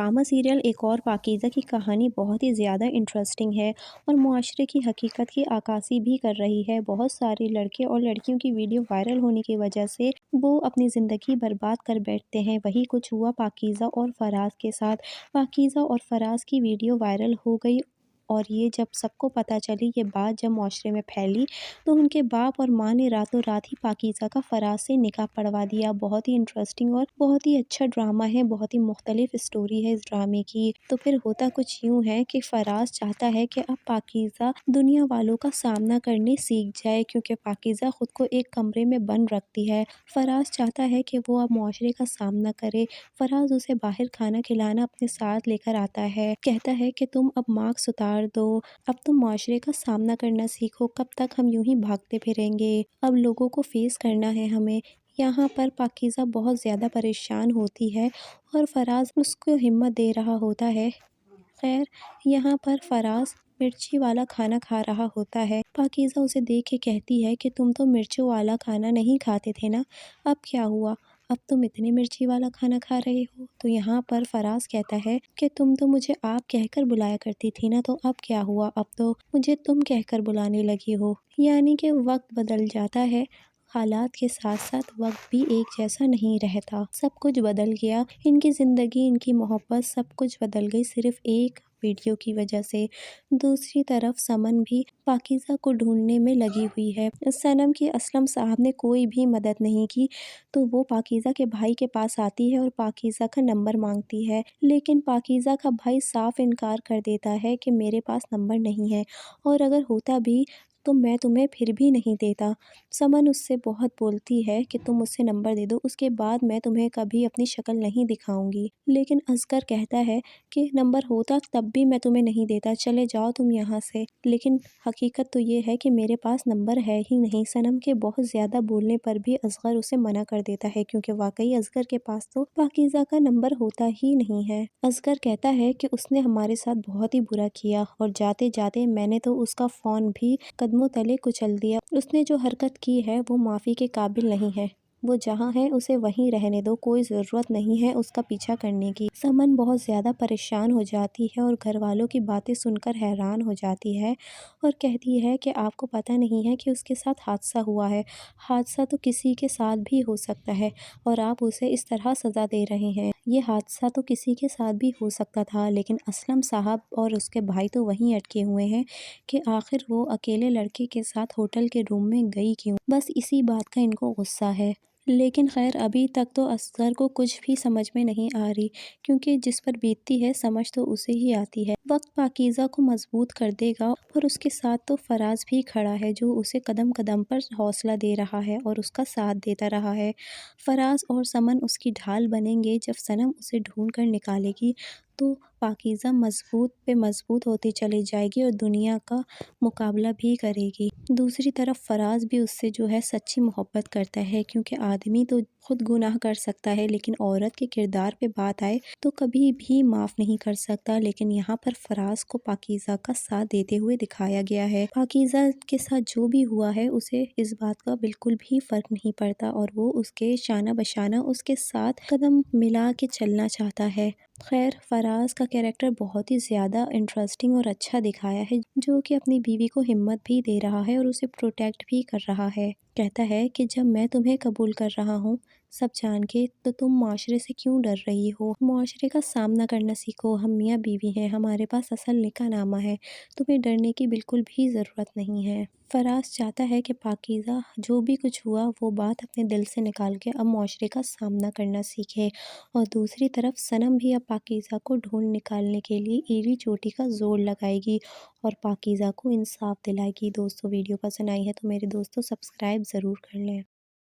Drama serial एक और पाकीज़ा की कहानी बहुत ही ज़्यादा इंटरेस्टिंग है और मुआशरे की हकीकत की अक्कासी भी कर रही है। बहुत सारे लड़के और लड़कियों की वीडियो वायरल होने की वजह से वो अपनी ज़िंदगी बर्बाद कर बैठते हैं। वही कुछ हुआ पाकीज़ा और फराज के साथ। पाकीज़ा और फराज की वीडियो वायरल हो गई और ये जब सबको पता चली, ये बात जब मुआशरे में फैली, तो उनके बाप और माँ ने रातों रात ही पाकीज़ा का फराज से निकाह पढ़वा दिया। बहुत ही इंटरेस्टिंग और बहुत ही अच्छा ड्रामा है, बहुत ही मुख्तलिफ स्टोरी है इस ड्रामे की। तो फिर होता कुछ यूँ है कि फराज चाहता है कि अब पाकीज़ा दुनिया वालों का सामना करने सीख जाए, क्योंकि पाकीज़ा खुद को एक कमरे में बंद रखती है। फराज चाहता है कि वो अब मुआशरे का सामना करे। फराज उसे बाहर खाना खिलाना अपने साथ लेकर आता है, कहता है कि तुम अब मास्क उतार दो, अब तुम मुआशरे का सामना करना सीखो, कब तक हम यूं ही भागते फिरेंगे, अब लोगों को फेस करना है हमें। यहाँ पर पाकीज़ा बहुत ज़्यादा परेशान होती है और फराज उसको हिम्मत दे रहा होता है। खैर, यहाँ पर फराज मिर्ची वाला खाना खा रहा होता है। पाकीज़ा उसे देख के कहती है कि तुम तो मिर्चों वाला खाना नहीं खाते थे ना, अब क्या हुआ, अब तुम इतने मिर्ची वाला खाना खा रहे हो। तो यहाँ पर फराज कहता है कि तुम तो मुझे आप कहकर बुलाया करती थी ना, तो अब क्या हुआ, अब तो मुझे तुम कहकर बुलाने लगी हो। यानी कि वक्त बदल जाता है, हालात के साथ साथ वक्त भी एक जैसा नहीं रहता। सब कुछ बदल गया, इनकी ज़िंदगी, इनकी मोहब्बत, सब कुछ बदल गई सिर्फ एक वीडियो की वजह से। दूसरी तरफ समन भी पाकीज़ा को ढूंढने में लगी हुई है। सनम की असलम साहब ने कोई भी मदद नहीं की, तो वो पाकीज़ा के भाई के पास आती है और पाकीज़ा का नंबर मांगती है, लेकिन पाकीज़ा का भाई साफ इनकार कर देता है कि मेरे पास नंबर नहीं है, और अगर होता भी तो मैं तुम्हें फिर भी नहीं देता। समन उससे बहुत बोलती है कि तुम मुझसे नंबर दे दो, उसके बाद मैं तुम्हें कभी अपनी शक्ल नहीं दिखाऊंगी। लेकिन असगर कहता है कि नंबर होता तब भी मैं तुम्हें नहीं देता, चले जाओ तुम यहाँ से। लेकिन हकीकत तो ये है कि मेरे पास नंबर है ही नहीं। सनम के बहुत ज़्यादा बोलने पर भी असगर उसे मना कर देता है, क्योंकि वाकई असगर के पास तो पाकीज़ा का नंबर होता ही नहीं है। असगर कहता है कि उसने हमारे साथ बहुत ही बुरा किया और जाते जाते मैंने तो उसका फ़ोन भी कदमों तले कुचल दिया। उसने जो हरकत की है वो माफ़ी के काबिल नहीं है। वो जहाँ है उसे वहीं रहने दो, कोई ज़रूरत नहीं है उसका पीछा करने की। समन बहुत ज़्यादा परेशान हो जाती है और घर वालों की बातें सुनकर हैरान हो जाती है और कहती है कि आपको पता नहीं है कि उसके साथ हादसा हुआ है। हादसा तो किसी के साथ भी हो सकता है और आप उसे इस तरह सज़ा दे रहे हैं। ये हादसा तो किसी के साथ भी हो सकता था, लेकिन असलम साहब और उसके भाई तो वहीं अटके हुए हैं कि आखिर वो अकेले लड़के के साथ होटल के रूम में गई क्यों। बस इसी बात का इनको गुस्सा है। लेकिन खैर, अभी तक तो असगर को कुछ भी समझ में नहीं आ रही, क्योंकि जिस पर बीतती है समझ तो उसे ही आती है। वक्त पाकीज़ा को मजबूत कर देगा और उसके साथ तो फराज भी खड़ा है, जो उसे कदम कदम पर हौसला दे रहा है और उसका साथ देता रहा है। फराज और समन उसकी ढाल बनेंगे। जब सनम उसे ढूंढ कर निकालेगी तो पाकीज़ा मजबूत पे मजबूत होती चली जाएगी और दुनिया का मुकाबला भी करेगी। दूसरी तरफ फराज भी उससे जो है सच्ची मोहब्बत करता है, क्योंकि आदमी तो खुद गुनाह कर सकता है, लेकिन औरत के किरदार पे बात आए तो कभी भी माफ़ नहीं कर सकता। लेकिन यहाँ पर फराज को पाकीज़ा का साथ देते हुए दिखाया गया है। पाकीज़ा के साथ जो भी हुआ है उसे इस बात का बिल्कुल भी फ़र्क नहीं पड़ता और वो उसके शाना बशाना उसके साथ कदम मिला के चलना चाहता है। खैर, फराज का कैरेक्टर बहुत ही ज़्यादा इंटरेस्टिंग और अच्छा दिखाया है, जो कि अपनी बीवी को हिम्मत भी दे रहा है और उसे प्रोटेक्ट भी कर रहा है। कहता है कि जब मैं तुम्हें कबूल कर रहा हूँ सब जान के, तो तुम माशरे से क्यों डर रही हो। माशरे का सामना करना सीखो, हम मियाँ बीवी हैं, हमारे पास असल निकाहनामा है, तुम्हें डरने की बिल्कुल भी ज़रूरत नहीं है। फराज चाहता है कि पाकीज़ा जो भी कुछ हुआ वो बात अपने दिल से निकाल के अब माशरे का सामना करना सीखे, और दूसरी तरफ सनम भी अब पाकीज़ा को ढूंढ निकालने के लिए एड़ी चोटी का जोर लगाएगी और पाकीज़ा को इंसाफ दिलाएगी। दोस्तों, वीडियो पसंद आई है तो मेरे दोस्तों सब्सक्राइब ज़रूर कर लें।